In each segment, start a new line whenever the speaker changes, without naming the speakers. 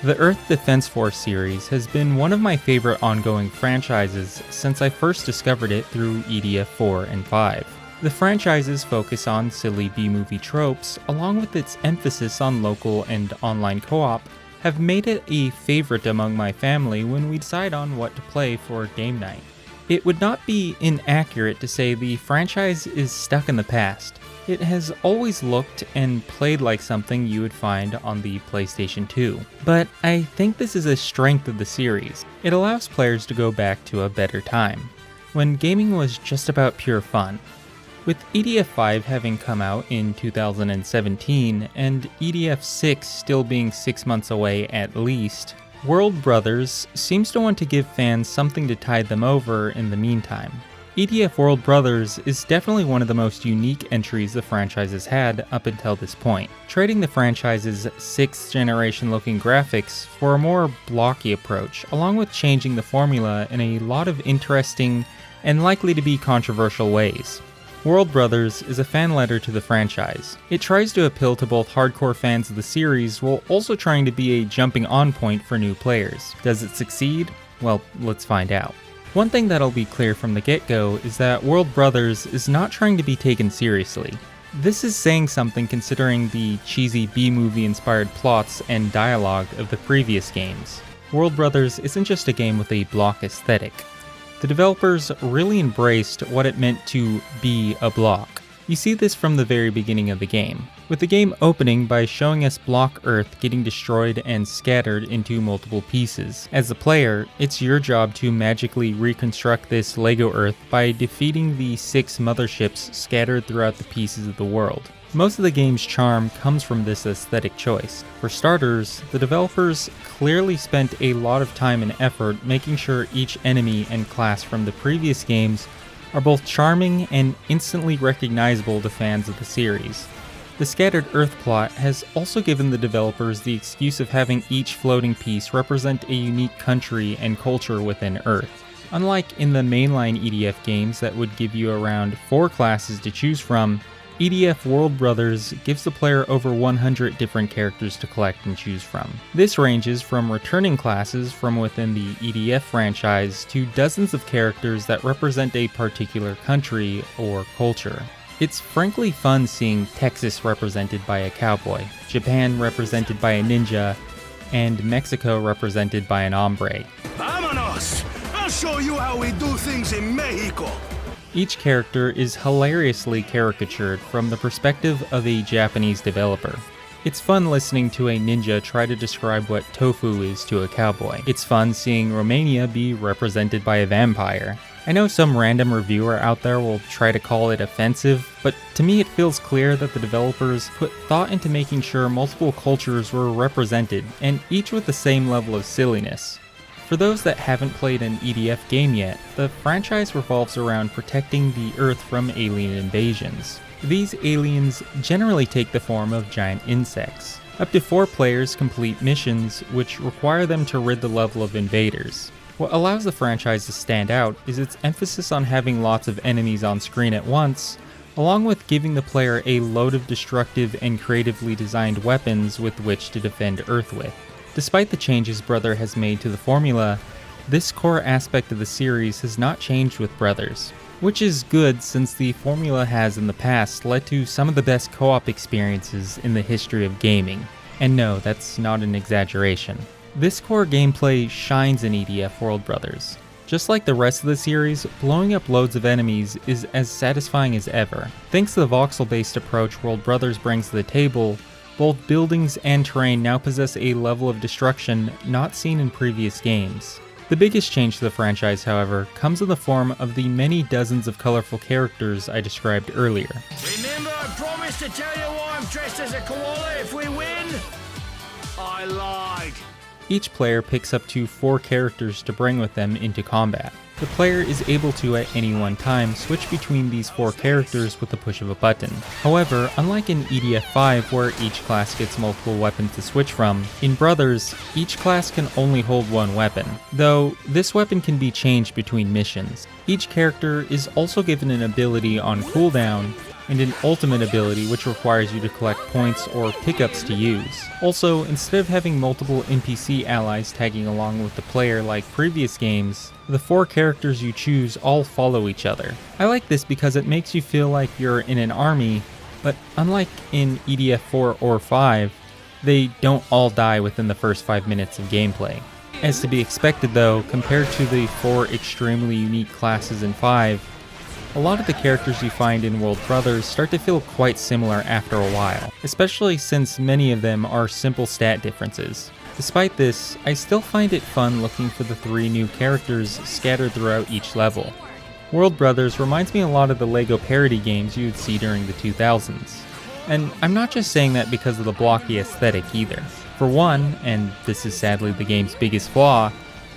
The Earth Defense Force series has been one of my favorite ongoing franchises since I first discovered it through EDF 4 and 5. The franchise's focus on silly B-movie tropes, along with its emphasis on local and online co-op, have made it a favorite among my family when we decide on what to play for game night. It would not be inaccurate to say the franchise is stuck in the past. It has always looked and played like something you would find on the PlayStation 2. But I think this is a strength of the series. It allows players to go back to a better time, when gaming was just about pure fun. With EDF 5 having come out in 2017, and EDF 6 still being 6 months away at least, World Brothers seems to want to give fans something to tide them over in the meantime. EDF World Brothers is definitely one of the most unique entries the franchise has had up until this point, trading the franchise's 6th generation looking graphics for a more blocky approach, along with changing the formula in a lot of interesting and likely to be controversial ways. World Brothers is a fan letter to the franchise. It tries to appeal to both hardcore fans of the series while also trying to be a jumping on point for new players. Does it succeed? Well, let's find out. One thing that'll be clear from the get-go is that World Brothers is not trying to be taken seriously. This is saying something considering the cheesy B-movie inspired plots and dialogue of the previous games. World Brothers isn't just a game with a block aesthetic. The developers really embraced what it meant to be a block. You see this from the very beginning of the game, with the game opening by showing us block Earth getting destroyed and scattered into multiple pieces. As a player, it's your job to magically reconstruct this Lego Earth by defeating the 6 motherships scattered throughout the pieces of the world. Most of the game's charm comes from this aesthetic choice. For starters, the developers clearly spent a lot of time and effort making sure each enemy and class from the previous games are both charming and instantly recognizable to fans of the series. The scattered Earth plot has also given the developers the excuse of having each floating piece represent a unique country and culture within Earth. Unlike in the mainline EDF games that would give you around 4 classes to choose from, EDF World Brothers gives the player over 100 different characters to collect and choose from. This ranges from returning classes from within the EDF franchise to dozens of characters that represent a particular country or culture. It's frankly fun seeing Texas represented by a cowboy, Japan represented by a ninja, and Mexico represented by an hombre.
Vámonos! I'll show you how we do things in Mexico!
Each character is hilariously caricatured from the perspective of a Japanese developer. It's fun listening to a ninja try to describe what tofu is to a cowboy. It's fun seeing Romania be represented by a vampire. I know some random reviewer out there will try to call it offensive, but to me it feels clear that the developers put thought into making sure multiple cultures were represented, and each with the same level of silliness. For those that haven't played an EDF game yet, the franchise revolves around protecting the Earth from alien invasions. These aliens generally take the form of giant insects. Up to 4 players complete missions which require them to rid the level of invaders. What allows the franchise to stand out is its emphasis on having lots of enemies on screen at once, along with giving the player a load of destructive and creatively designed weapons with which to defend Earth with. Despite the changes Brother has made to the formula, this core aspect of the series has not changed with Brothers, which is good since the formula has in the past led to some of the best co-op experiences in the history of gaming. And no, that's not an exaggeration. This core gameplay shines in EDF World Brothers. Just like the rest of the series, blowing up loads of enemies is as satisfying as ever. Thanks to the voxel-based approach World Brothers brings to the table, both buildings and terrain now possess a level of destruction not seen in previous games. The biggest change to the franchise, however, comes in the form of the many dozens of colorful characters I described earlier.
Remember I promised to tell you why I'm dressed as a koala if we win? I lied.
Each player picks up to 4 characters to bring with them into combat. The player is able to at any one time switch between these 4 characters with the push of a button. However, unlike in EDF 5 where each class gets multiple weapons to switch from, in Brothers, each class can only hold 1 weapon, though this weapon can be changed between missions. Each character is also given an ability on cooldown and an ultimate ability which requires you to collect points or pickups to use. Also, instead of having multiple NPC allies tagging along with the player like previous games, the 4 characters you choose all follow each other. I like this because it makes you feel like you're in an army, but unlike in EDF 4 or 5, they don't all die within the first 5 minutes of gameplay. As to be expected though, compared to the 4 extremely unique classes in 5, a lot of the characters you find in World Brothers start to feel quite similar after a while, especially since many of them are simple stat differences. Despite this, I still find it fun looking for the 3 new characters scattered throughout each level. World Brothers reminds me a lot of the LEGO parody games you would see during the 2000s. And I'm not just saying that because of the blocky aesthetic either. For one, and this is sadly the game's biggest flaw,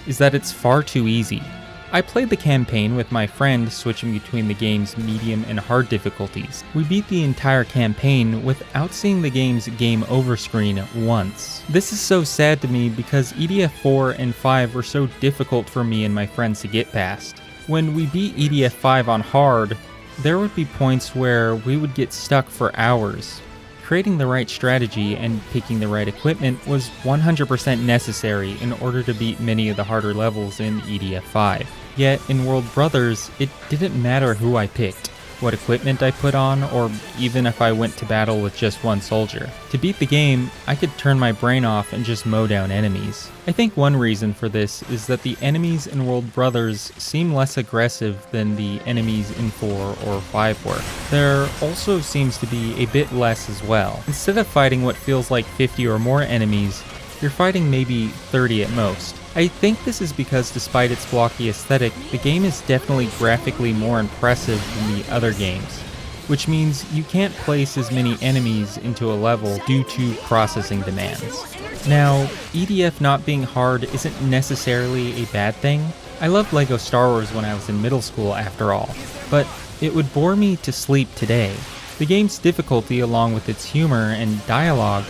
is that it's far too easy. I played the campaign with my friend switching between the game's medium and hard difficulties. We beat the entire campaign without seeing the game's game over screen once. This is so sad to me because EDF 4 and 5 were so difficult for me and my friends to get past. When we beat EDF 5 on hard, there would be points where we would get stuck for hours. Creating the right strategy and picking the right equipment was 100% necessary in order to beat many of the harder levels in EDF 5. Yet in World Brothers, it didn't matter who I picked, what equipment I put on, or even if I went to battle with just one soldier. To beat the game, I could turn my brain off and just mow down enemies. I think one reason for this is that the enemies in World Brothers seem less aggressive than the enemies in 4 or 5 were. There also seems to be a bit less as well. Instead of fighting what feels like 50 or more enemies, you're fighting maybe 30 at most. I think this is because despite its blocky aesthetic, the game is definitely graphically more impressive than the other games, which means you can't place as many enemies into a level due to processing demands. Now, EDF not being hard isn't necessarily a bad thing. I loved LEGO Star Wars when I was in middle school after all, but it would bore me to sleep today. The game's difficulty along with its humor and dialogue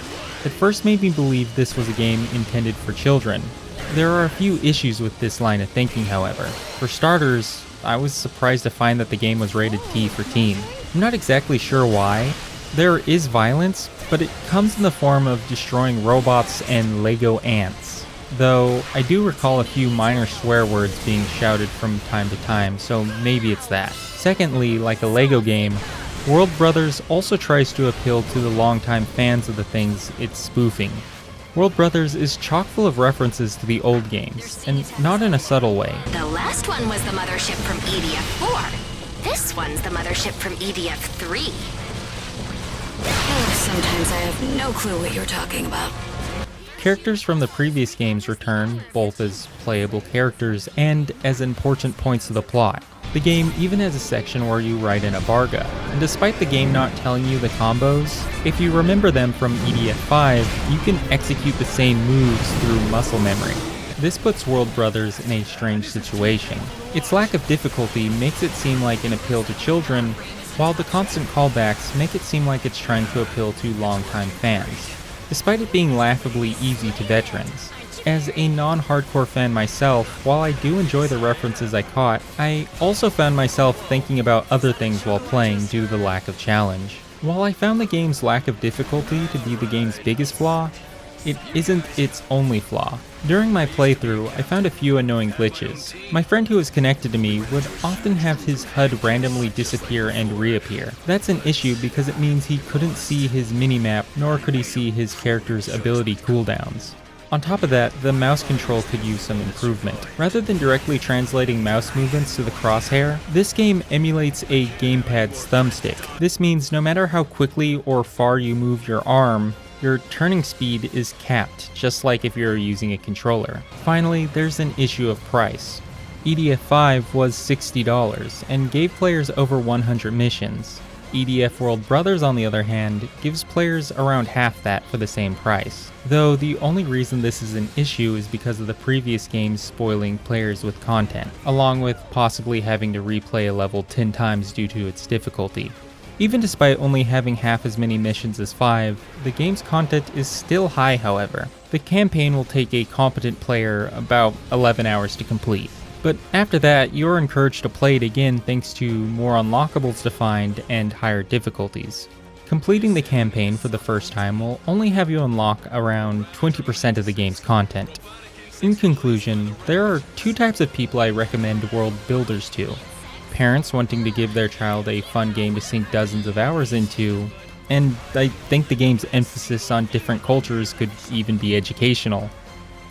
at first made me believe this was a game intended for children. There are a few issues with this line of thinking, however. For starters, I was surprised to find that the game was rated T for teen. I'm not exactly sure why. There is violence, but it comes in the form of destroying robots and Lego ants. Though, I do recall a few minor swear words being shouted from time to time, so maybe it's that. Secondly, like a Lego game, World Brothers also tries to appeal to the longtime fans of the things it's spoofing. World Brothers is chock full of references to the old games, and not in a subtle way.
The last one was the mothership from EDF 4. This one's the mothership from EDF 3. Sometimes I have no clue what you're talking about.
Characters from the previous games return, both as playable characters and as important points of the plot. The game even has a section where you ride in a Barga, and despite the game not telling you the combos, if you remember them from EDF 5, you can execute the same moves through muscle memory. This puts World Brothers in a strange situation. Its lack of difficulty makes it seem like an appeal to children, while the constant callbacks make it seem like it's trying to appeal to longtime fans, despite it being laughably easy to veterans. As a non-hardcore fan myself, while I do enjoy the references I caught, I also found myself thinking about other things while playing due to the lack of challenge. While I found the game's lack of difficulty to be the game's biggest flaw, it isn't its only flaw. During my playthrough, I found a few annoying glitches. My friend who was connected to me would often have his HUD randomly disappear and reappear. That's an issue because it means he couldn't see his minimap, nor could he see his character's ability cooldowns. On top of that, the mouse control could use some improvement. Rather than directly translating mouse movements to the crosshair, this game emulates a gamepad's thumbstick. This means no matter how quickly or far you move your arm, your turning speed is capped, just like if you're using a controller. Finally, there's an issue of price. EDF 5 was $60 and gave players over 100 missions. EDF World Brothers, on the other hand, gives players around half that for the same price. Though the only reason this is an issue is because of the previous games spoiling players with content, along with possibly having to replay a level 10 times due to its difficulty. Even despite only having half as many missions as 5, the game's content is still high, however. The campaign will take a competent player about 11 hours to complete. But after that, you're encouraged to play it again thanks to more unlockables to find and higher difficulties. Completing the campaign for the first time will only have you unlock around 20% of the game's content. In conclusion, there are two types of people I recommend world builders to. Parents wanting to give their child a fun game to sink dozens of hours into, and I think the game's emphasis on different cultures could even be educational.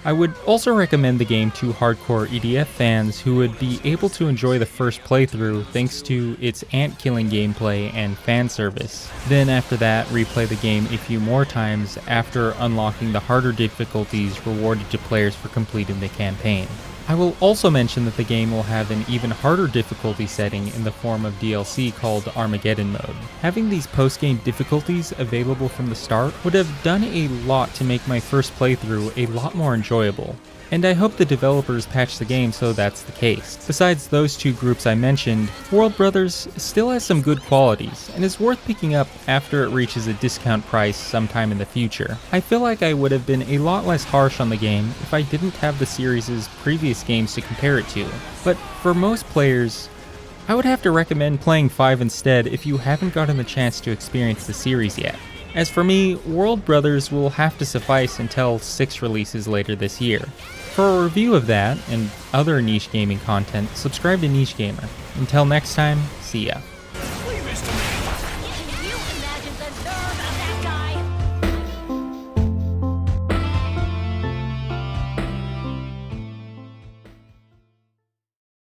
I would also recommend the game to hardcore EDF fans who would be able to enjoy the first playthrough thanks to its ant-killing gameplay and fan service. Then after that, replay the game a few more times after unlocking the harder difficulties rewarded to players for completing the campaign. I will also mention that the game will have an even harder difficulty setting in the form of DLC called Armageddon Mode. Having these post-game difficulties available from the start would have done a lot to make my first playthrough a lot more enjoyable. And I hope the developers patch the game so that's the case. Besides those two groups I mentioned, World Brothers still has some good qualities, and is worth picking up after it reaches a discount price sometime in the future. I feel like I would have been a lot less harsh on the game if I didn't have the series' previous games to compare it to, but for most players, I would have to recommend playing 5 instead if you haven't gotten the chance to experience the series yet. As for me, World Brothers will have to suffice until 6 releases later this year. For a review of that and other niche gaming content, subscribe to Niche Gamer. Until next time, see ya.